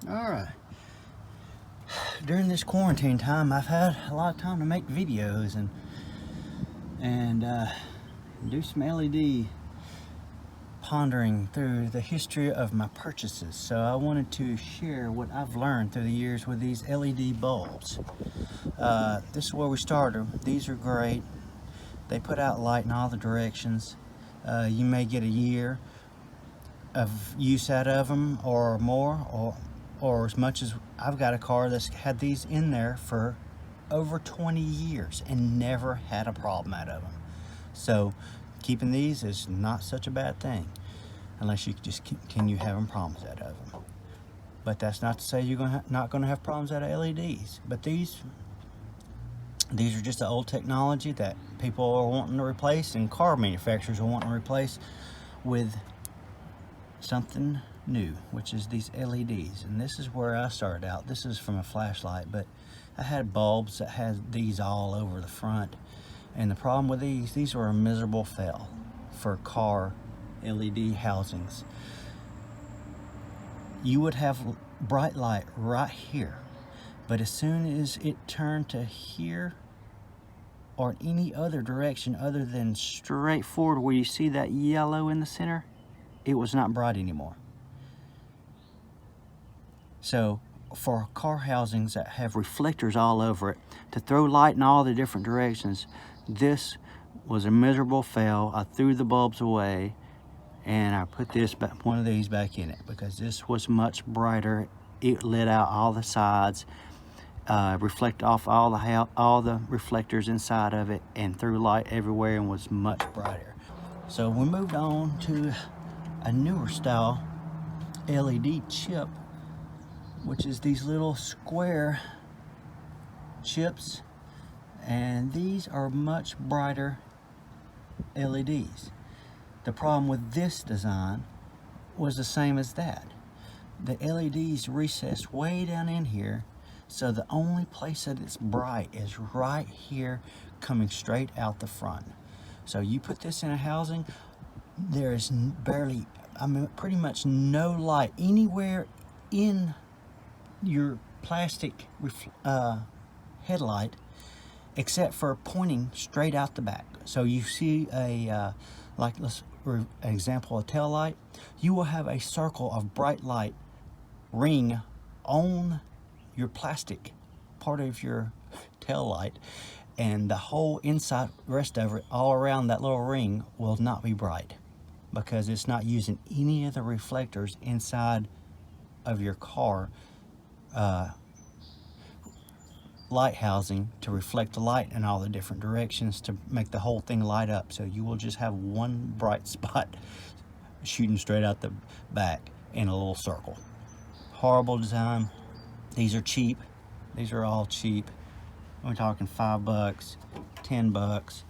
Alright, during this quarantine time I've had a lot of time to make videos and do some LED pondering through the history of my purchases. So I wanted to share what I've learned through the years with these LED bulbs. This is where we started. These are great. They put out light in all the directions. You may get a year of use out of them or more, or as much as I've got a car that's had these in there for over 20 years and never had a problem out of them. So keeping these is not such a bad thing, unless you just continue having problems out of them. But that's not to say you're not going to have problems out of LEDs. But these are just the old technology that people are wanting to replace, and car manufacturers are wanting to replace with something new, which is these LEDs. And this is where I started out. This is from a flashlight, but I had bulbs that had these all over the front. And the problem with these were a miserable fail for car LED housings. You would have bright light right here, but as soon as it turned to here or any other direction other than straight forward where you see that yellow in the center, it was not bright anymore. So for car housings that have reflectors all over it, to throw light in all the different directions, this was a miserable fail. I threw the bulbs away and I put one of these back in it, because this was much brighter. It lit out all the sides, reflect off all the reflectors inside of it, and threw light everywhere, and was much brighter. So we moved on to a newer style LED chip, which is these little square chips, and these are much brighter LEDs. The problem with this design was the same as that. The LEDs recessed way down in here, so the only place that it's bright is right here, coming straight out the front. So you put this in a housing, there is barely, pretty much no light anywhere in your plastic headlight, except for pointing straight out the back. So you see a an example, a tail light, you will have a circle of bright light ring on your plastic part of your tail light, and the whole inside rest of it all around that little ring will not be bright, because it's not using any of the reflectors inside of your car light housing to reflect the light in all the different directions to make the whole thing light up. So you will just have one bright spot shooting straight out the back in a little circle. Horrible design. These are cheap. These are all cheap. We're talking $5, $10,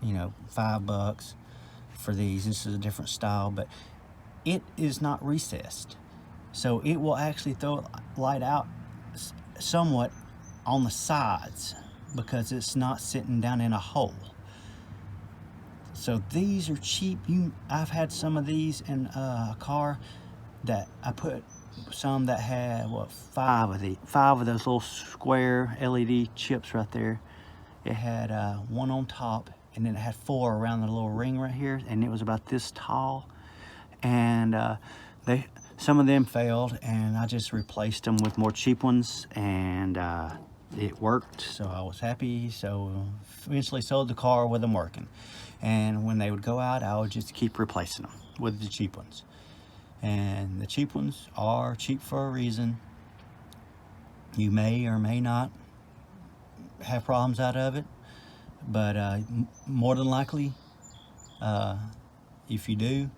you know, $5 for these. This is a different style, but it is not recessed, so it will actually throw light out somewhat on the sides, because it's not sitting down in a hole. So these are cheap. I've had some of these in a car that I put some that had five of those little square LED chips right there. It had one on top, and then it had 4 around the little ring right here, and it was about this tall. And some of them failed, and I just replaced them with more cheap ones, and it worked, so I was happy. So eventually sold the car with them working, and when they would go out, I would just keep replacing them with the cheap ones. And the cheap ones are cheap for a reason. You may or may not have problems out of it, but more than likely, if you do,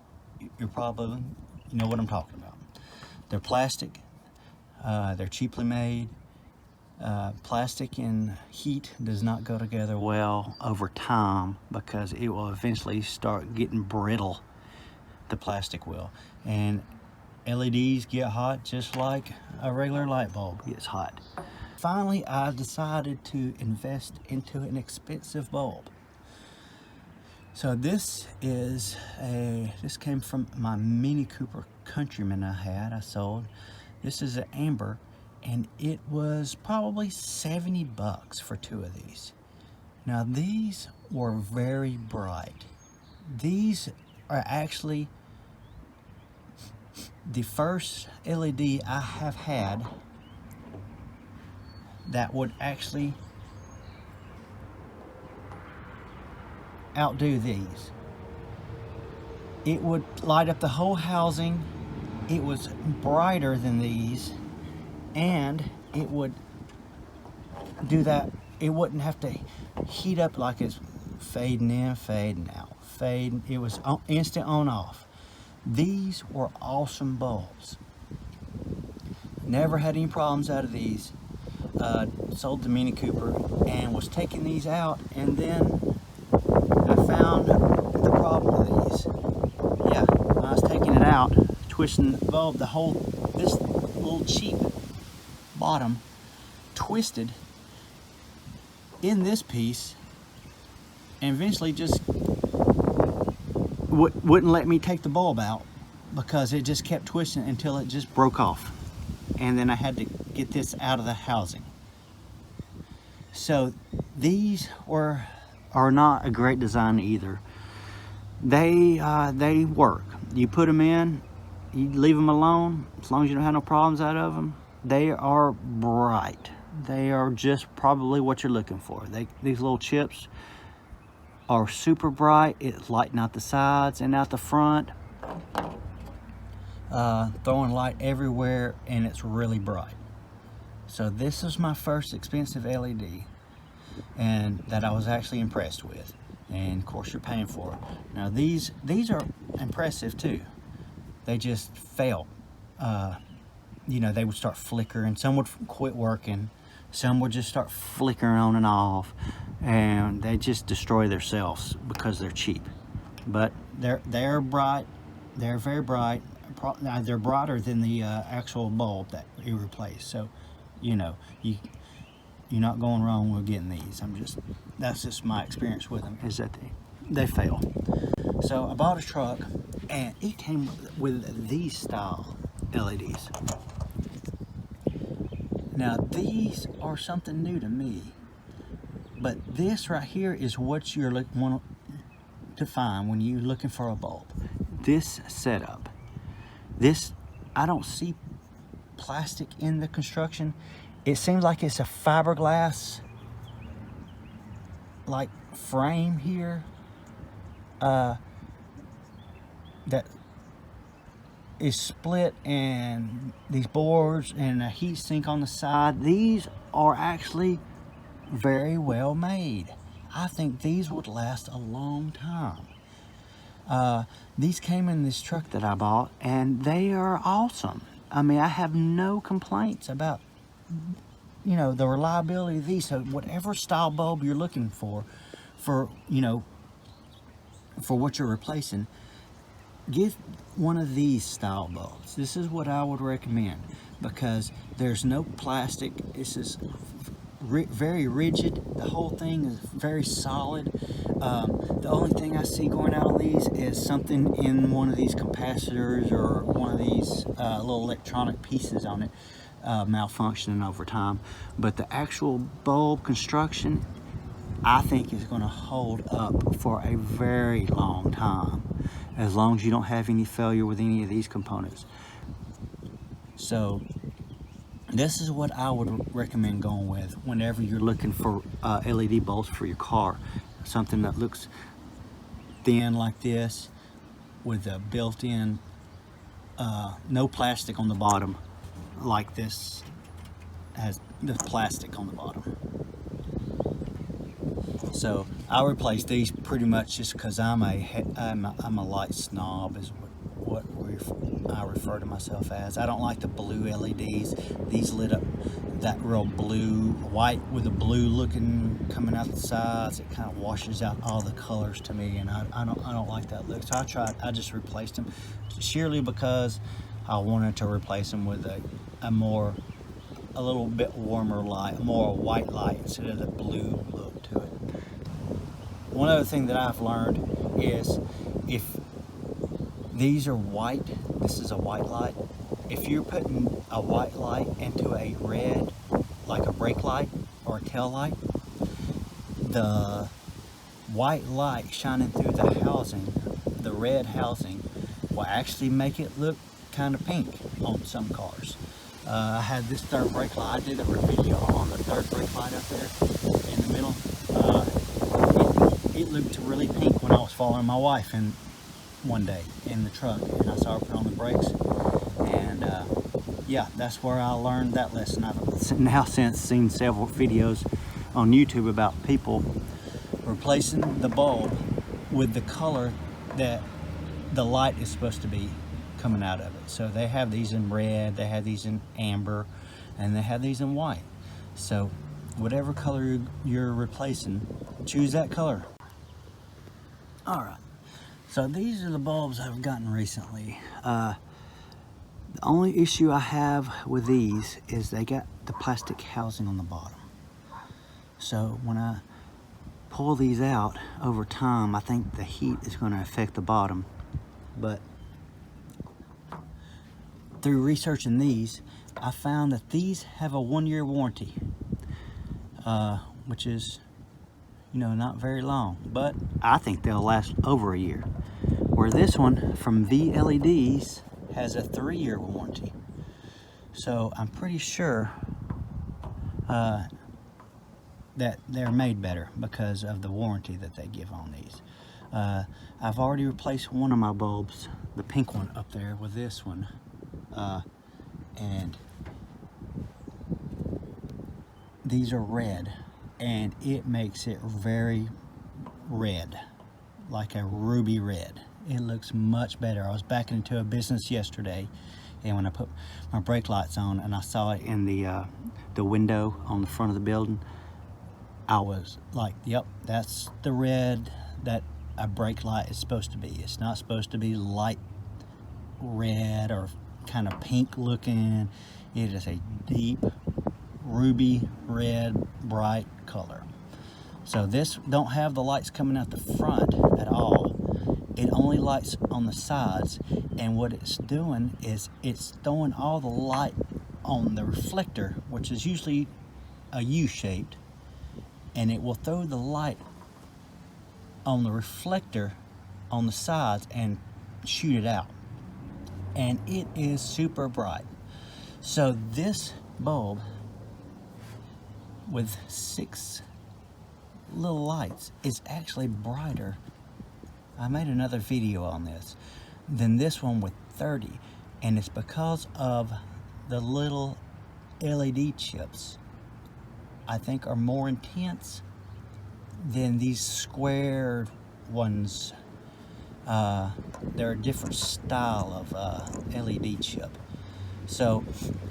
you're probably, you know what I'm talking about. They're plastic, they're cheaply made. Plastic and heat does not go together well over time, because it will eventually start getting brittle, the plastic will. And LEDs get hot just like a regular light bulb gets hot. Finally, I decided to invest into an expensive bulb. So this came from my Mini Cooper Countryman I sold. This is an amber, and it was probably 70 bucks for 2 of these. Now these were very bright. These are actually the first LED I have had that would actually outdo these. It would light up the whole housing. It was brighter than these, and it would do that. It wouldn't have to heat up like it's fading in, fading out, fading. It was instant on off. These were awesome bulbs. Never had any problems out of these. Sold the Mini Cooper and was taking these out, and then I found the problem with these. Yeah, when I was taking it out, twisting the bulb, this little cheap bottom twisted in this piece, and eventually just wouldn't let me take the bulb out because it just kept twisting until it just broke off. And then I had to get this out of the housing. So these are not a great design either. They work. You put them in, you leave them alone, as long as you don't have no problems out of them. They are bright. They are just probably what you're looking for. These little chips are super bright. It's lighting out the sides and out the front, throwing light everywhere, and it's really bright. So this is my first expensive LED, and that I was actually impressed with. And of course you're paying for it. Now these are impressive too. They just failed. You know, they would start flickering. Some would quit working. Some would just start flickering on and off, and they just destroy themselves because they're cheap. But they're bright. They're very bright. They're brighter than the actual bulb that you replaced. So, you know, you're not going wrong with getting these. That's just my experience with them, is that they fail. So I bought a truck, and it came with these style LEDs. Now these are something new to me, but this right here is what you're want to find when you're looking for a bulb. This setup, I don't see plastic in the construction. It seems like it's a fiberglass like frame here that is split, and these boards and a heat sink on the side. These are actually very well made. I think these would last a long time. These came in this truck that I bought, and they are awesome. I mean, I have no complaints about, you know, the reliability of these. So whatever style bulb you're looking for you know, for what you're replacing, get one of these style bulbs. This is what I would recommend, because there's no plastic. This is very rigid. The whole thing is very solid. The only thing I see going out on these is something in one of these capacitors or one of these little electronic pieces on it malfunctioning over time. But the actual bulb construction, I think, is going to hold up for a very long time, as long as you don't have any failure with any of these components. So this is what I would recommend going with whenever you're looking for LED bulbs for your car. Something that looks thin like this, with a built-in no plastic on the bottom, like this has the plastic on the bottom. So I replace these pretty much just because I'm a light snob, is what I refer to myself as. I don't like the blue LEDs. These lit up that real blue, white with the blue looking coming out the sides. It kind of washes out all the colors to me, and I don't like that look. So I just replaced them sheerly because I wanted to replace them with a little bit warmer light, more white light instead of the blue look to it. One other thing that I've learned is if these are white, this is a white light, if you're putting a white light into a red, like a brake light or a tail light, the white light shining through the housing, the red housing, will actually make it look kind of pink on some cars. I had this third brake light. I did a video on the third brake light up there in the middle. It looked really pink when I was following my wife in one day in the truck, and I saw her put on the brakes. And yeah, that's where I learned that lesson. I've now since seen several videos on YouTube about people replacing the bulb with the color that the light is supposed to be coming out of it. So they have these in red, they have these in amber, and they have these in white. So whatever color you're replacing, choose that color. All right, so these are the bulbs I've gotten recently. The only issue I have with these is they got the plastic housing on the bottom. So when I pull these out over time, I think the heat is going to affect the bottom. But through researching these, I found that these have a 1-year warranty, which is, you know, not very long, but I think they'll last over a year. Where this one from VLEDS has a 3-year warranty. So I'm pretty sure that they're made better because of the warranty that they give on these. I've already replaced one of my bulbs, the pink one up there, with this one. And these are red, and it makes it very red, like a ruby red. It looks much better. I was backing into a business yesterday, and when I put my brake lights on and I saw it in the window on the front of the building, I was like, yep, that's the red that a brake light is supposed to be. It's not supposed to be light red or kind of pink looking. It is a deep ruby red bright color. So this don't have the lights coming out the front at all. It only lights on the sides, and what it's doing is it's throwing all the light on the reflector, which is usually a U-shaped, and it will throw the light on the reflector on the sides and shoot it out, and it is super bright. So this bulb with 6 little lights is actually brighter, I made another video on this, than this one with 30, and it's because of the little LED chips, I think, are more intense than these square ones. They're a different style of LED chip. So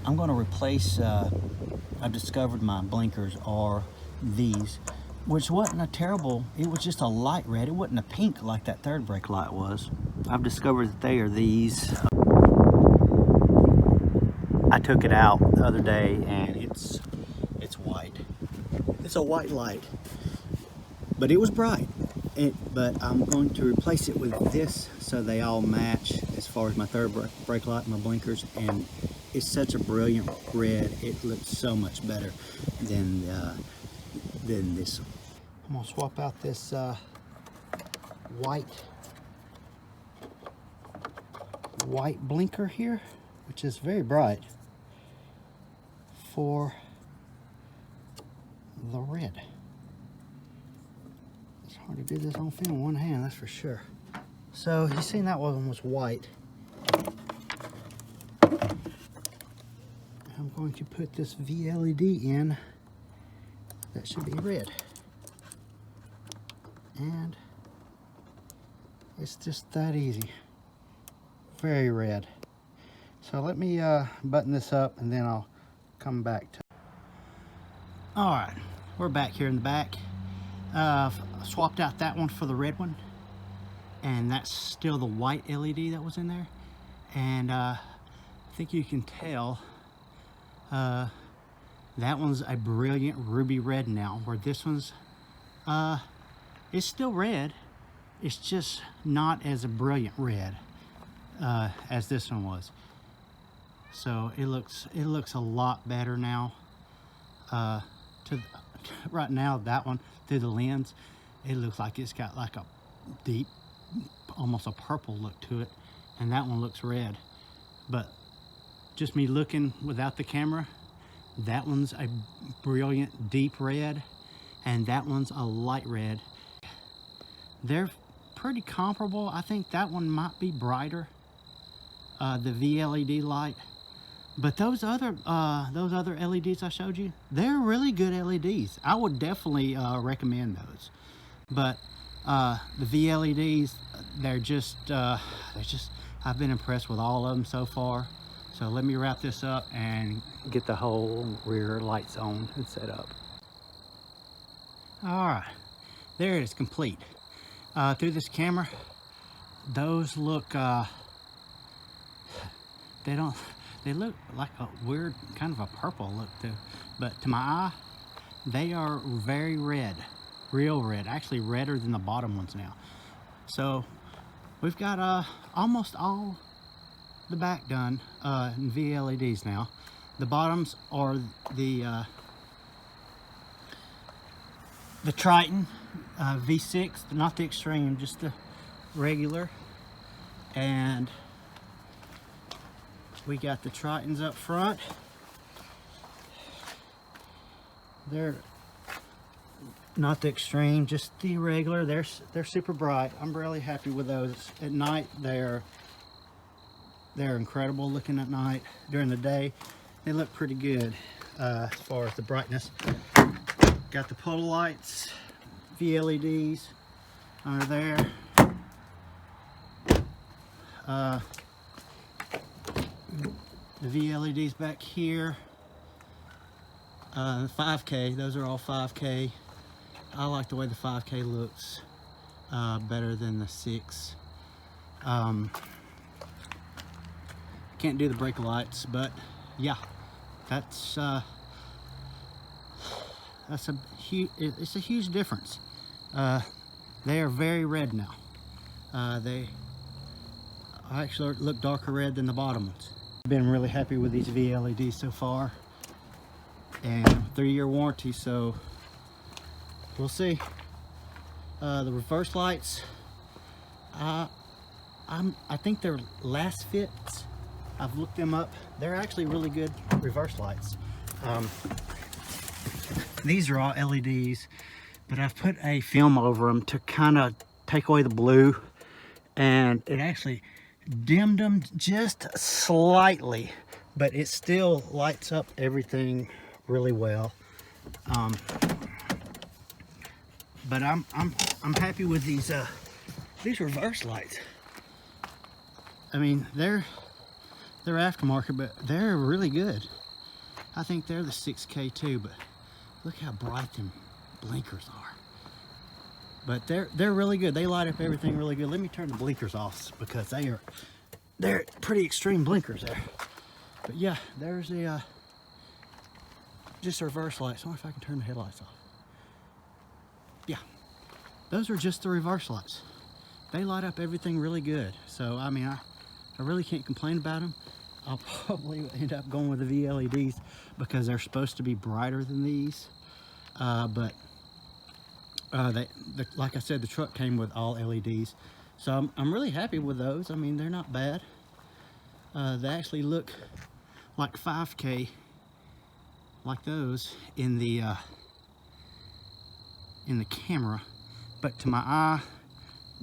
I'm going to replace, I've discovered my blinkers are these, which wasn't a terrible, it was just a light red. It wasn't a pink like that third brake light was. I've discovered that they are these. I took it out the other day, and it's white. It's a white light, but it was bright. But I'm going to replace it with this so they all match as far as my third brake light and my blinkers, and it's such a brilliant red. It looks so much better than this. I'm gonna swap out this white blinker here, which is very bright, for the red. It's hard to do this on film with one hand, that's for sure. So you seen that one was white. I'm going to put this VLED in. That should be red. And it's just that easy. Very red. So let me button this up, and then I'll come back to. All right, we're back here in the back. Swapped out that one for the red one, and that's still the white LED that was in there. And I think you can tell that one's a brilliant ruby red now, where this one's it's still red. It's just not as a brilliant red as this one was. So it looks a lot better now. Right now, that one through the lens, it looks like it's got like a deep, almost a purple look to it, and that one looks red. But just me looking without the camera, that one's a brilliant deep red, and that one's a light red. They're pretty comparable. I think that one might be brighter, the VLED light. But those other LEDs I showed you, they're really good LEDs. I would definitely recommend those. But the VLEDs, they're just, I've been impressed with all of them so far. So let me wrap this up and get the whole rear lights on and set up. All right, there it is, complete. Through this camera, those look, they look like a weird kind of a purple look too, but to my eye, they are very red, real red, actually redder than the bottom ones now. So we've got almost all the back done in VLEDs now. The bottoms are the Triton V6, not the extreme, just the regular. And we got the Tritons up front. They're not the extreme, just the regular. They're super bright. I'm really happy with those. At night, they're incredible looking at night. During the day, they look pretty good as far as the brightness. Got the polo lights, VLEDs under there. The VLEDs back here. 5K, those are all 5K. I like the way the 5K looks better than the 6. Can't do the brake lights, but yeah, it's a huge difference. They are very red now. They actually look darker red than the bottom ones. I've been really happy with these VLEDs so far, and 3-year warranty, so we'll see. The reverse lights, I think they're last fits. I've looked them up. They're actually really good reverse lights. These are all LEDs, but I've put a film over them to kind of take away the blue, and it actually dimmed them just slightly, but it still lights up everything really well. But I'm happy with these reverse lights. I mean, they're aftermarket, but they're really good. I think they're the 6K too, but look how bright them blinkers are. But they're really good. They light up everything really good. Let me turn the blinkers off because they're pretty extreme blinkers there. But yeah, there's the just the reverse lights. I wonder if I can turn the headlights off. Yeah, those are just the reverse lights. They light up everything really good. So I mean, I really can't complain about them. I'll probably end up going with the VLEDs because they're supposed to be brighter than these. But like I said, the truck came with all LEDs. So I'm really happy with those. I mean, they're not bad. They actually look like 5K, like those in the camera. But to my eye,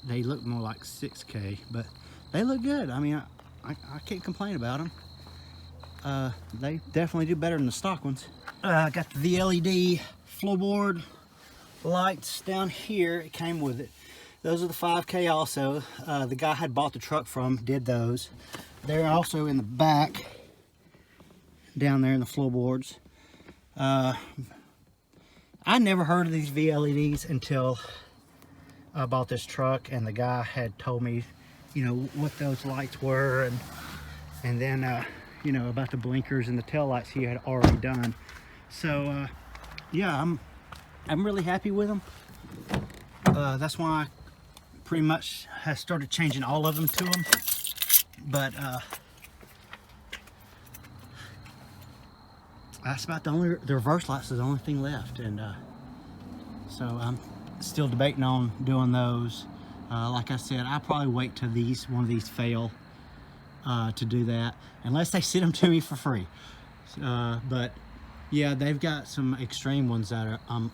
they look more like 6K. But they look good. I mean, I can't complain about them. They definitely do better than the stock ones. I got the VLED floorboard lights down here. It came with it. Those are the 5K also. The guy I had bought the truck from did those. They're also in the back, down there in the floorboards. I never heard of these VLEDs until I bought this truck, and the guy had told me, you know, what those lights were, and then you know, about the blinkers and the tail lights he had already done. So yeah, I'm really happy with them. That's why I pretty much have started changing all of them to them. But that's about the reverse lights is the only thing left. And so I'm still debating on doing those. Like I said, I'll probably wait till one of these fail to do that, unless they send them to me for free. But yeah, they've got some extreme ones that are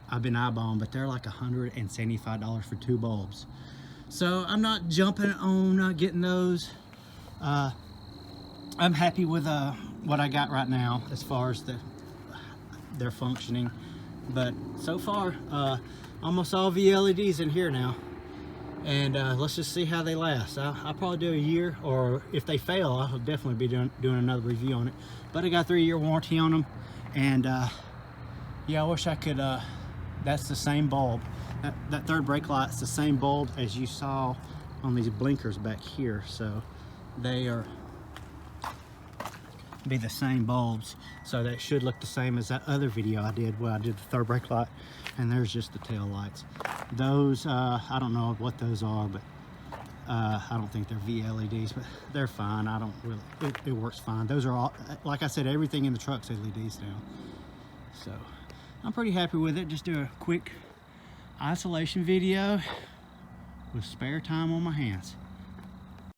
I've been eyeballing, but they're like $175 for 2 bulbs. So I'm not jumping on getting those. I'm happy with what I got right now as far as their functioning. But so far, almost all VLEDs in here now. And let's just see how they last. I'll probably do a year, or if they fail, I'll definitely be doing another review on it. But I got a 3-year warranty on them. And yeah, I wish I could, that's the same bulb. That third brake light's the same bulb as you saw on these blinkers back here. So they are be the same bulbs. So that should look the same as that other video I did where I did the third brake light. And there's just the tail lights. Those, I don't know what those are, but I don't think they're VLEDs, but they're fine. I don't really, it works fine. Those are all, like I said, everything in the truck's LEDs now. So I'm pretty happy with it. Just do a quick isolation video with spare time on my hands.